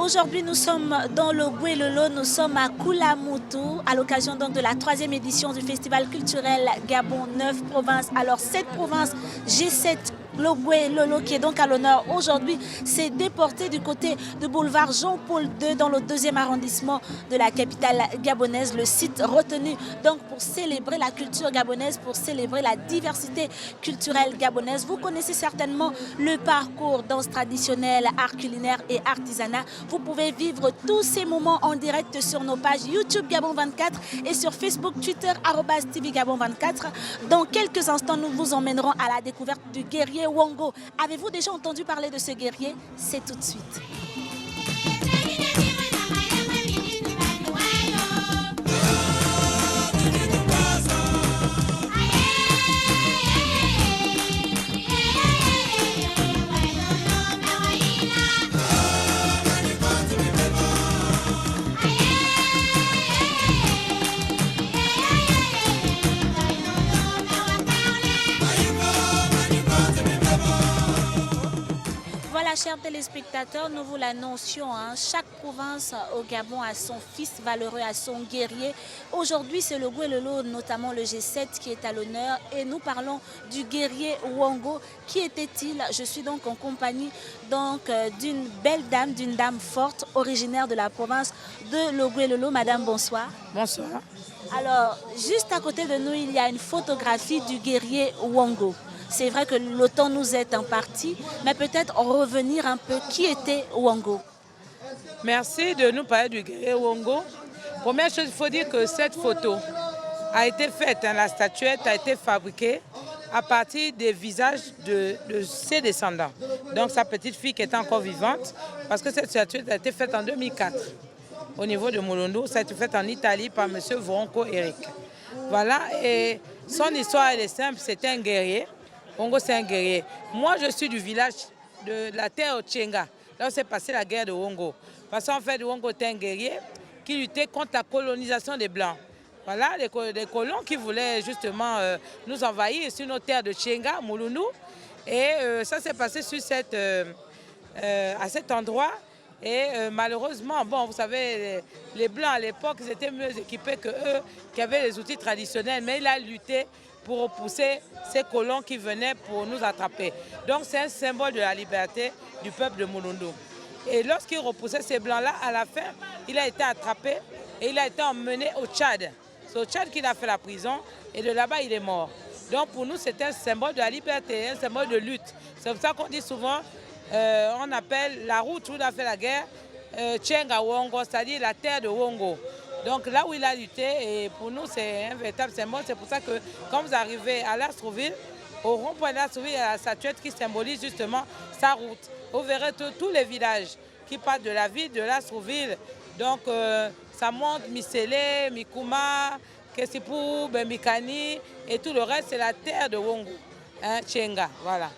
Aujourd'hui, nous sommes dans le Gouelolo, nous sommes à Koulamoutou, à l'occasion donc de la 3e édition du Festival culturel Gabon 9 provinces. Alors, cette province G7, le Gouelolo, qui est donc à l'honneur aujourd'hui, s'est déporté du côté du boulevard Jean-Paul II dans le 2e arrondissement de la capitale gabonaise, le site retenu donc pour célébrer la culture gabonaise, pour célébrer la diversité culturelle gabonaise. Vous connaissez certainement le parcours danse traditionnelle, art culinaire et artisanat. Vous pouvez vivre tous ces moments en direct sur nos pages YouTube Gabon 24 et sur Facebook, Twitter, @TV Gabon 24. Dans quelques instants, nous vous emmènerons à la découverte du guerrier Wango. Avez-vous déjà entendu parler de ce guerrier? C'est tout de suite. Voilà, chers téléspectateurs, nous vous l'annoncions, chaque province au Gabon a son fils valeureux, a son guerrier. Aujourd'hui, c'est le Gouelolo, notamment le G7, qui est à l'honneur. Et nous parlons du guerrier Wango. Qui était-il? Je suis donc en compagnie d'une belle dame, d'une dame forte, originaire de la province de le Gouelolo. Madame, bonsoir. Bonsoir. Alors, juste à côté de nous, il y a une photographie du guerrier Wango. C'est vrai que le temps nous est imparti, mais peut-être en revenir un peu. Qui était Wango? Merci de nous parler du guerrier Wango. Première chose, il faut dire que cette photo a été faite, la statuette a été fabriquée à partir des visages de ses descendants. Donc sa petite fille qui était encore vivante, parce que cette statuette a été faite en 2004 au niveau de Molondo. Ça a été fait en Italie par M. Vronco Eric. Voilà, et son histoire elle est simple, c'était un guerrier. Wango, c'est un guerrier. Moi, je suis du village de la terre Tchenga, là où s'est passée la guerre de Wango. Parce qu'en fait, Wango était un guerrier qui luttait contre la colonisation des Blancs. Voilà, les colons qui voulaient justement nous envahir sur nos terres de Tchenga, Moulounou. Et ça s'est passé sur à cet endroit. Et malheureusement, bon, vous savez, les Blancs à l'époque, ils étaient mieux équipés que eux, qui avaient les outils traditionnels. Mais il a lutté pour repousser ces colons qui venaient pour nous attraper. Donc c'est un symbole de la liberté du peuple de Mouloundou. Et lorsqu'il repoussait ces Blancs-là, à la fin, il a été attrapé et il a été emmené au Tchad. C'est au Tchad qu'il a fait la prison et de là-bas, il est mort. Donc pour nous, c'est un symbole de la liberté, un symbole de lutte. C'est pour ça qu'on dit souvent, on appelle la route où il a fait la guerre, Tchenga Wango, c'est-à-dire la terre de Wango. Donc là où il a lutté, et pour nous c'est un véritable symbole, c'est pour ça que quand vous arrivez à Lastrouville, au rond-point de Lastrouville, il y a la statuette qui symbolise justement sa route. Vous verrez tous les villages qui partent de la ville de Lastrouville. Donc ça monte Misélé, Mikuma, Kessipou, Mikani et tout le reste, c'est la terre de Wango, Tchenga, voilà.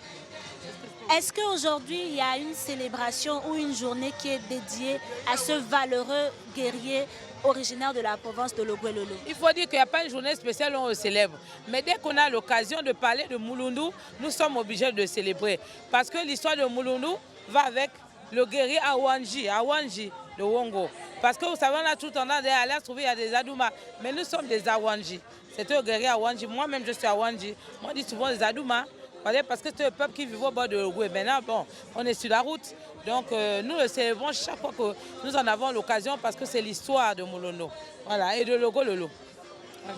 Est-ce qu'aujourd'hui, il y a une célébration ou une journée qui est dédiée à ce valeureux guerrier originaire de la province de Gouelolo? Il faut dire qu'il n'y a pas une journée spéciale où on le célèbre. Mais dès qu'on a l'occasion de parler de Mouloundou, nous sommes obligés de le célébrer. Parce que l'histoire de Mouloundou va avec le guerrier Awanji de Wango. Parce que vous savez, on a tout tendance à aller trouver, il y a des Adouma. Mais nous sommes des Awanji. C'est un guerrier Awanji. Moi-même, je suis Awanji. Moi, je dis souvent des Adouma. Parce que c'est le peuple qui vit au bord de l'Ougoué. Maintenant, bon, on est sur la route. Donc, nous le célébrons chaque fois que nous en avons l'occasion parce que c'est l'histoire de Moulono. Voilà, et de Logololo.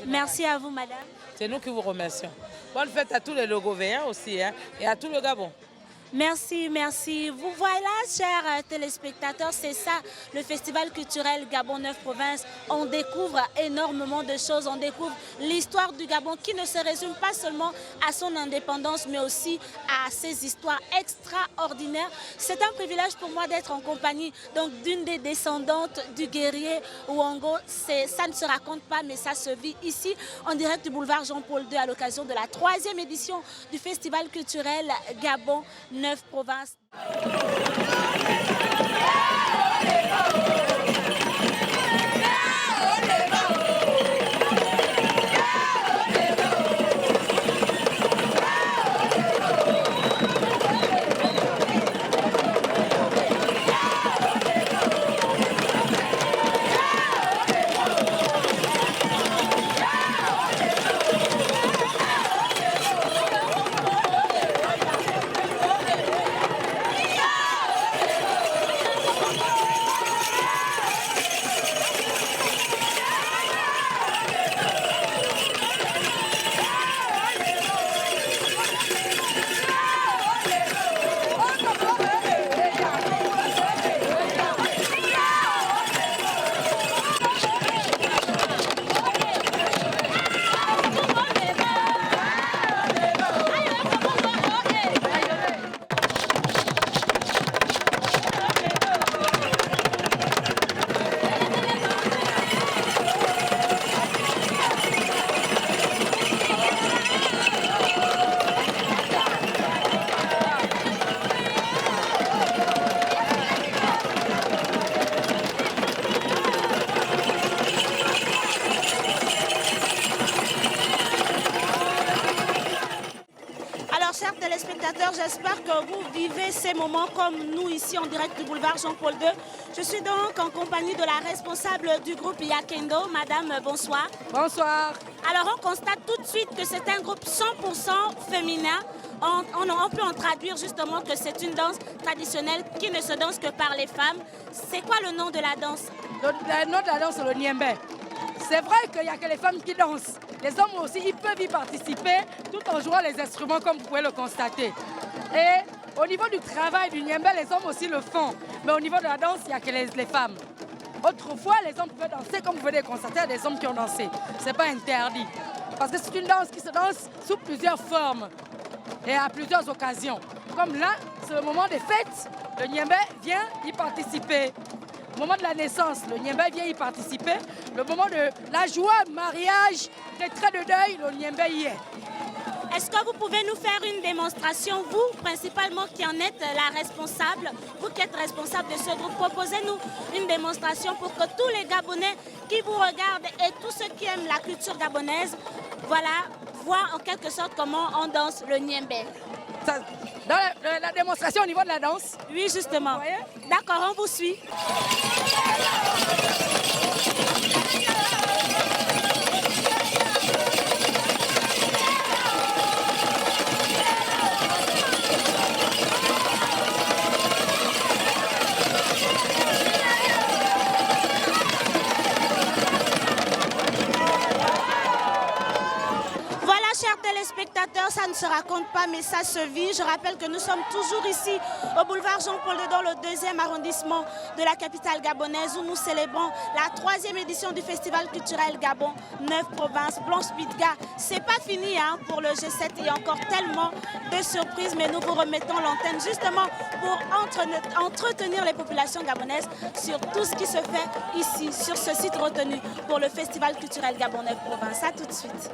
Merci à vous, madame. C'est nous qui vous remercions. Bonne fête à tous les Logovéens aussi et à tout le Gabon. Merci, merci. Vous voilà, chers téléspectateurs, c'est ça, le Festival culturel Gabon 9 provinces. On découvre énormément de choses, on découvre l'histoire du Gabon qui ne se résume pas seulement à son indépendance, mais aussi à ses histoires extraordinaires. C'est un privilège pour moi d'être en compagnie d'une des descendantes du guerrier Wango. Ça ne se raconte pas, mais ça se vit ici, en direct du boulevard Jean-Paul II, à l'occasion de la 3e édition du Festival culturel Gabon 9 provinces. j'espère que vous vivez ces moments comme nous ici en direct du boulevard Jean-Paul II. Je suis donc en compagnie de la responsable du groupe Yakendo. Madame, bonsoir. Bonsoir. Alors on constate tout de suite que c'est un groupe 100% féminin. On peut en traduire justement que c'est une danse traditionnelle qui ne se danse que par les femmes. C'est quoi le nom de la danse? Le nom de la danse, c'est le Niembé. C'est vrai qu'il n'y a que les femmes qui dansent. Les hommes aussi, ils peuvent y participer tout en jouant les instruments comme vous pouvez le constater. Et au niveau du travail du Niembé, les hommes aussi le font. Mais au niveau de la danse, il n'y a que les femmes. Autrefois, les hommes pouvaient danser comme vous pouvez le constater, il y a des hommes qui ont dansé. Ce n'est pas interdit. Parce que c'est une danse qui se danse sous plusieurs formes et à plusieurs occasions. Comme là, c'est le moment des fêtes, le Niembé vient y participer. Au moment de la naissance, le Niembé vient y participer. Le moment de la joie, mariage, retrait de deuil, le Niembé y est. Est-ce que vous pouvez nous faire une démonstration, vous, principalement, qui en êtes la responsable, vous qui êtes responsable de ce groupe, proposez-nous une démonstration pour que tous les Gabonais qui vous regardent et tous ceux qui aiment la culture gabonaise, voilà, voient en quelque sorte comment on danse le Niembé. Dans la démonstration au niveau de la danse? Oui, justement. D'accord, on vous suit. Téléspectateurs, ça ne se raconte pas, mais ça se vit. Je rappelle que nous sommes toujours ici au boulevard Jean-Paul II, dans le 2e arrondissement de la capitale gabonaise, où nous célébrons la 3e édition du Festival culturel Gabon 9 provinces. Blanche Bidga, c'est pas fini pour le G7. Il y a encore tellement de surprises, mais nous vous remettons l'antenne justement pour entretenir les populations gabonaises sur tout ce qui se fait ici, sur ce site retenu pour le Festival culturel Gabon 9 provinces. À tout de suite.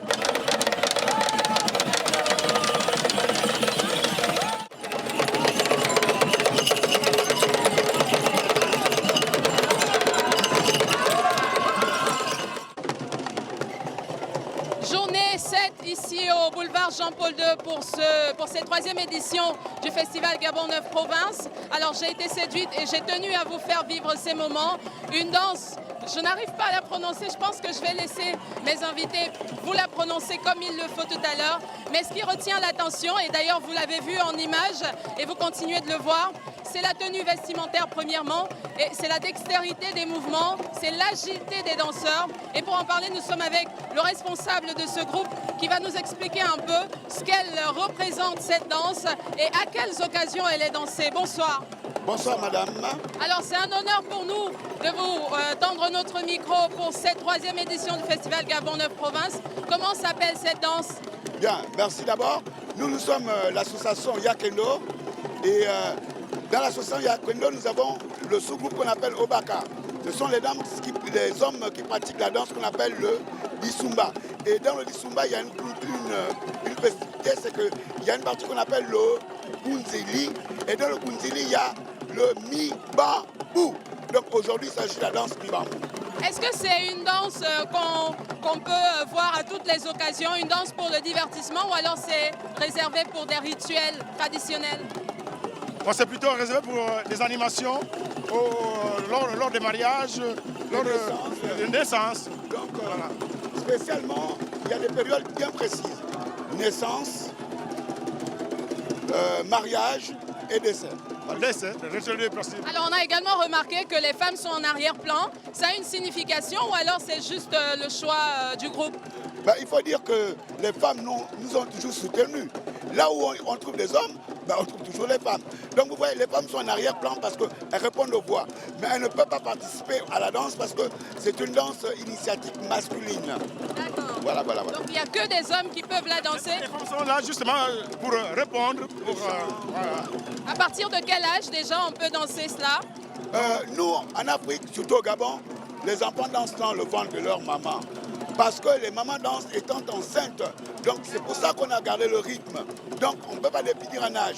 Journée 7 ici au boulevard Jean-Paul II pour cette 3e édition du Festival Gabon 9 provinces. Alors j'ai été séduite et j'ai tenu à vous faire vivre ces moments. Une danse, je n'arrive pas à la prononcer, je pense que je vais laisser mes invités vous la prononcer comme il le faut tout à l'heure. Mais ce qui retient l'attention, et d'ailleurs vous l'avez vu en image et vous continuez de le voir, c'est la tenue vestimentaire premièrement, et c'est la dextérité des mouvements, c'est l'agilité des danseurs. Et pour en parler, nous sommes avec le responsable de ce groupe qui va nous expliquer un peu ce qu'elle représente cette danse et à quelles occasions elle est dansée. Bonsoir. Bonsoir madame. Alors c'est un honneur pour nous de vous tendre notre micro pour cette 3e édition du Festival Gabon 9 provinces. Comment s'appelle cette danse? Bien, merci d'abord. Nous sommes l'association Yakendo et dans l'association Yakendo, nous avons le sous-groupe qu'on appelle Obaka. Ce sont les hommes qui pratiquent la danse qu'on appelle le Disumba. Et dans le Disumba, il y a une spécificité, c'est qu'il y a une partie qu'on appelle le Kunzili. Et dans le Kunzili, il y a le Mi-Bambou. Donc aujourd'hui, il s'agit de la danse Mi-Bambou. Est-ce que c'est une danse qu'on peut voir à toutes les occasions, une danse pour le divertissement, ou alors c'est réservé pour des rituels traditionnels? Bon, c'est plutôt réservé pour des animations lors des mariages, lors de naissances. Donc voilà. Spécialement, il y a des périodes bien précises. Naissance, mariage et décès. Alors on a également remarqué que les femmes sont en arrière-plan. Ça a une signification ou alors c'est juste le choix du groupe? Il faut dire que les femmes nous ont toujours soutenus. Là où on trouve des hommes, on trouve toujours les femmes. Donc vous voyez, les femmes sont en arrière-plan parce qu'elles répondent aux voix. Mais elles ne peuvent pas participer à la danse parce que c'est une danse initiatique masculine. D'accord. Voilà. Donc il n'y a que des hommes qui peuvent la danser? Les femmes sont là justement pour répondre. À partir de quel âge déjà on peut danser cela? Nous, en Afrique, surtout au Gabon, les enfants dansent dans le ventre de leur maman. Parce que les mamans dansent étant enceintes. Donc c'est pour ça qu'on a gardé le rythme. Donc on ne peut pas définir un âge.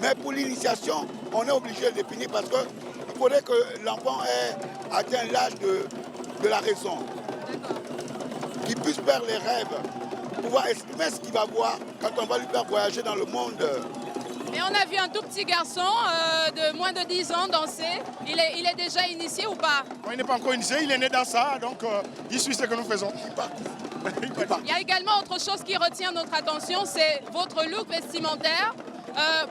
Mais pour l'initiation, on est obligé de définir parce qu'il faudrait que l'enfant ait atteint l'âge de la raison. Qu'il puisse faire les rêves, pouvoir exprimer ce qu'il va voir quand on va lui faire voyager dans le monde Mais on a vu un tout petit garçon de moins de 10 ans danser. Il est déjà initié ou pas? Il n'est pas encore initié, il est né dans ça, donc il suit ce que nous faisons. Il y a également autre chose qui retient notre attention, c'est votre look vestimentaire.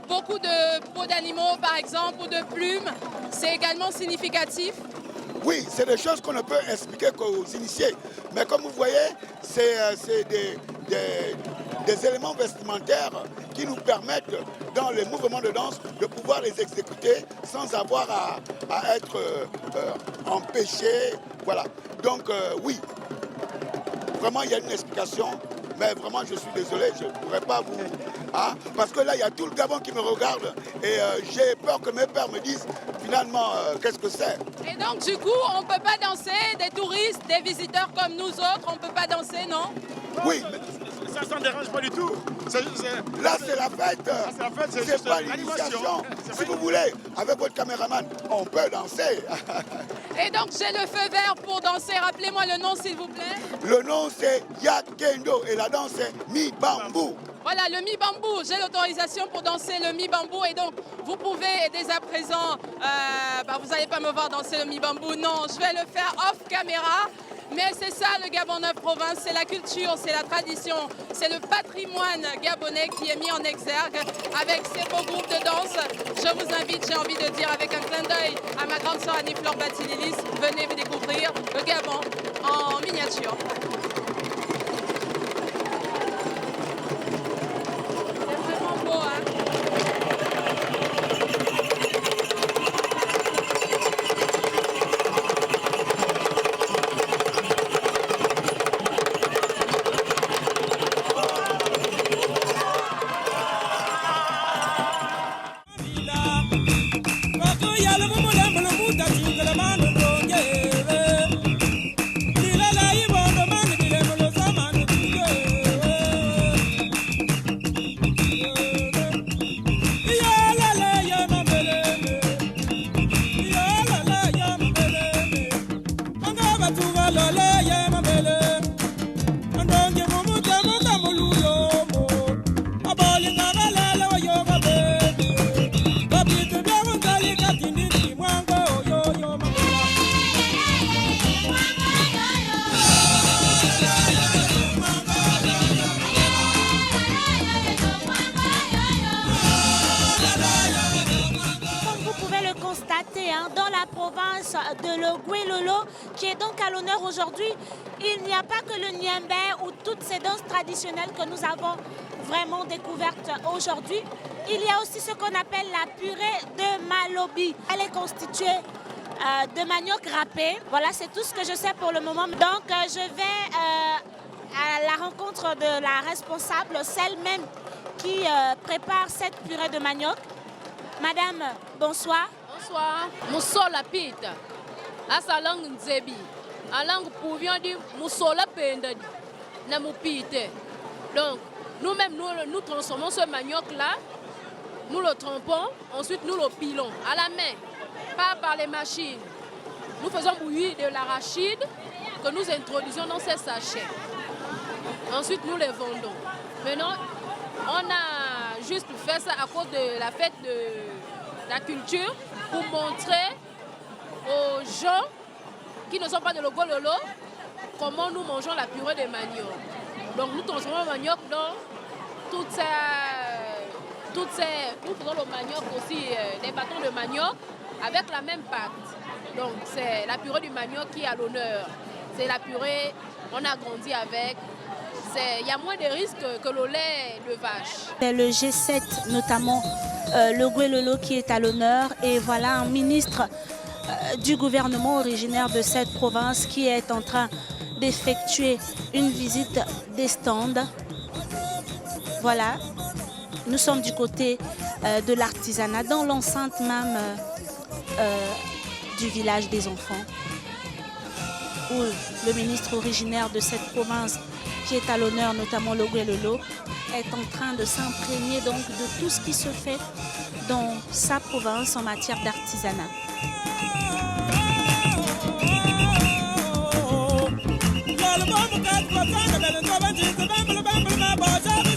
Beaucoup de peaux d'animaux par exemple ou de plumes, c'est également significatif. Oui, c'est des choses qu'on ne peut expliquer qu'aux initiés. Mais comme vous voyez, c'est des éléments vestimentaires qui nous permettent, dans les mouvements de danse, de pouvoir les exécuter sans avoir à être empêché. Voilà. Donc oui, vraiment il y a une explication. Mais vraiment, je suis désolé, je ne pourrais pas vous... Hein, parce que là, il y a tout le Gabon qui me regarde et j'ai peur que mes pères me disent finalement qu'est-ce que c'est. Et donc, du coup, on ne peut pas danser, des touristes, des visiteurs comme nous autres, on ne peut pas danser, non? Oui, mais... Ça ne dérange pas du tout. Là, c'est la fête. C'est pas l'initiation. Si vous voulez, avec votre caméraman, on peut danser. Et donc, j'ai le feu vert pour danser. Rappelez-moi le nom, s'il vous plaît. Le nom, c'est Yakendo et la danse, c'est Mi Bambou. Voilà, le Mi Bambou. J'ai l'autorisation pour danser le Mi Bambou. Et donc, vous pouvez, dès à présent, vous n'allez pas me voir danser le Mi Bambou. Non, je vais le faire off caméra. Mais c'est ça le Gabon 9 province, c'est la culture, c'est la tradition, c'est le patrimoine gabonais qui est mis en exergue avec ces beaux groupes de danse. Je vous invite, j'ai envie de dire avec un clin d'œil à ma grande sœur Annie-Fleur Batililis, venez découvrir le Gabon en miniature. C'est vraiment beau, hein? Dans la province de l'Ogooué-Lolo, qui est donc à l'honneur aujourd'hui, il n'y a pas que le Niembé ou toutes ces danses traditionnelles que nous avons vraiment découvertes aujourd'hui. Il y a aussi ce qu'on appelle la purée de Malobi. Elle est constituée de manioc râpé. Voilà, c'est tout ce que je sais pour le moment. Donc, je vais à la rencontre de la responsable, celle même qui prépare cette purée de manioc. Madame, bonsoir. Bonsoir. Moussola pite. Asa langue nzebi. En langue pouvion dit moussola pendadi. Na moupite. Donc, nous-mêmes, nous transformons ce manioc-là. Nous le trempons. Ensuite, nous le pilons à la main. Pas par les machines. Nous faisons bouillir de l'arachide que nous introduisons dans ces sachets. Ensuite, nous les vendons. Maintenant, on a juste fait ça à cause de la fête de la culture pour montrer aux gens qui ne sont pas de l'Ogooué-Lolo comment nous mangeons la purée de manioc. Donc nous transformons le manioc dans toutes ces... Nous faisons le manioc aussi, des bâtons de manioc avec la même pâte. Donc c'est la purée du manioc qui est à l'honneur. C'est la purée, on a grandi avec. Il y a moins de risques que le lait de vache. C'est le G7 notamment, l'Ogooué-Lolo qui est à l'honneur. Et voilà un ministre du gouvernement originaire de cette province qui est en train d'effectuer une visite des stands. Voilà, nous sommes du côté de l'artisanat, dans l'enceinte même du village des enfants, où le ministre originaire de cette province qui est à l'honneur, notamment l'Ogooué-Lolo, est en train de s'imprégner donc de tout ce qui se fait dans sa province en matière d'artisanat. Bamboo